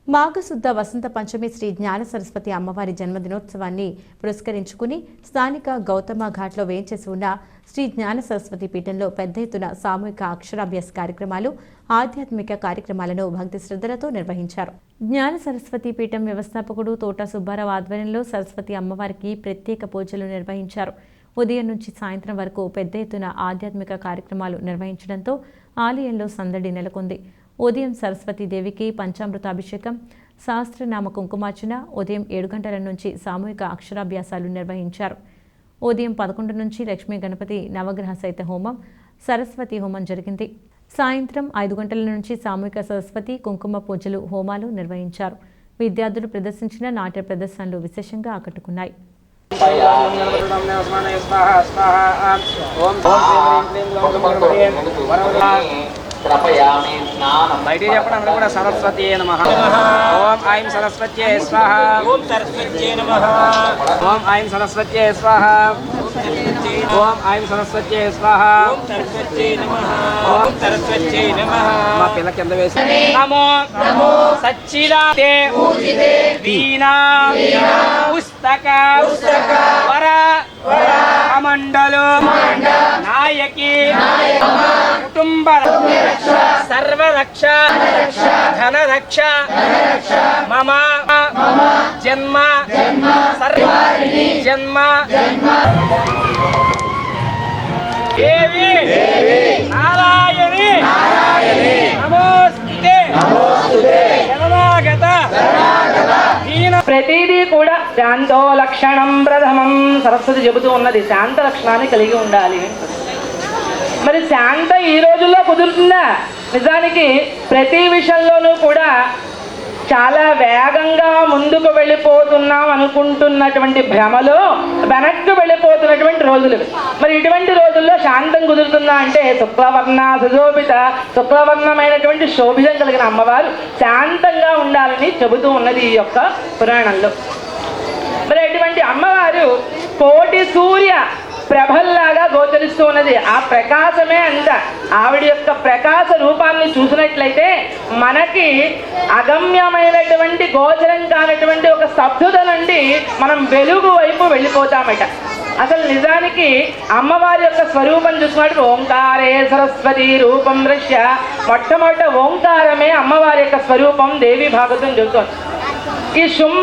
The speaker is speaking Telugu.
మాఘశుద్ధ వసంత పంచమి శ్రీ జ్ఞాన సరస్వతి అమ్మవారి జన్మదినోత్సవాన్ని పురస్కరించుకుని స్థానిక గౌతమ ఘాట్లో వేంచేసి ఉన్న శ్రీ జ్ఞాన సరస్వతి పీఠంలో పెద్ద ఎత్తున సామూహిక అక్షరాభ్యాస కార్యక్రమాలు, ఆధ్యాత్మిక కార్యక్రమాలను భక్తి శ్రద్ధలతో నిర్వహించారు. జ్ఞాన సరస్వతి పీఠం వ్యవస్థాపకుడు తోట సుబ్బారావు ఆధ్వర్యంలో సరస్వతి అమ్మవారికి ప్రత్యేక పూజలు నిర్వహించారు. ఉదయం నుంచి సాయంత్రం వరకు పెద్ద ఎత్తున ఆధ్యాత్మిక కార్యక్రమాలు నిర్వహించడంతో ఆలయంలో సందడి నెలకొంది. ఉదయం సరస్వతీదేవికి పంచామృతాభిషేకం, సహస్రనామ కుంకుమార్చన, ఉదయం 7 గంటల నుంచి సామూహిక అక్షరాభ్యాసాలు నిర్వహించారు. ఉదయం 11 నుంచి లక్ష్మీ గణపతి నవగ్రహ సహిత హోమం, సరస్వతి హోమం జరిగింది. సాయంత్రం 5 గంటల నుంచి సామూహిక సరస్వతి కుంకుమ పూజలు, హోమాలు నిర్వహించారు. విద్యార్థులు ప్రదర్శించిన నాట్య ప్రదర్శనలు విశేషంగా ఆకట్టుకున్నాయి. బయట చెప్పడం అందరూ కూడా సరస్వతి నమః. ఓం ఐం సరస్వత్యై స్వాహ. ఓం సరస్వత్యై నమః. ఓం ఐం సరస్వత్యై స్వాహ. ఓం ఐం సరస్వత్యై స్వాహ. ఓం సరస్వత్యై నమః. ఓం సరస్వత్యై నమః. మా పిల్ల కింద వేసి నమో నమో సచ్చిదాతే పూజితే వీణా పుస్తక వర కమండలు నాయకి కుటుంబ సర్వరక్ష ధనరక్ష మమ జన్మ జన్మ దేవి నారాయణి నమోస్తుతే శరణాగత. ప్రతిదీ కూడా శాంతో లక్షణం ప్రథమం. సరస్వతి చెబుతూ ఉన్నది శాంత లక్షణాన్ని కలిగి ఉండాలి. మరి శాంత ఈ రోజుల్లో కుదురుతుందా? నిజానికి ప్రతి విషయంలోనూ కూడా చాలా వేగంగా ముందుకు వెళ్ళిపోతున్నాం అనుకుంటున్నటువంటి భ్రమలో వెనక్కి వెళ్ళిపోతున్నటువంటి రోజులు. మరి ఇటువంటి రోజుల్లో శాంతం కుదురుతుందా అంటే శుక్లవర్ణ సుశోభిత, శుక్లవర్ణమైనటువంటి శోభితం కలిగిన అమ్మవారు శాంతంగా ఉండాలని చెబుతూ ఉన్నది ఈ యొక్క పురాణంలో. మరి ఇటువంటి అమ్మవారు కోటి సూర్య ప్రభల్లాగా గోచరిస్తూ ఉన్నది. ఆ ప్రకాశమే అంత. ఆవిడ యొక్క ప్రకాశ రూపాన్ని చూసినట్లయితే మనకి అగమ్యమైనటువంటి గోచరం కానటువంటి ఒక స్తబ్దుత నుండి మనం వెలుగు వైపు వెళ్ళిపోతామట. అసలు నిజానికి అమ్మవారి యొక్క స్వరూపం చూసుకున్నట్టు ఓంకారే సరస్వతి రూపం దృశ్య. మొట్టమొదట ఓంకారమే అమ్మవారి యొక్క స్వరూపం దేవి భాగవతం చెబుతోంది. ఈ శుంభ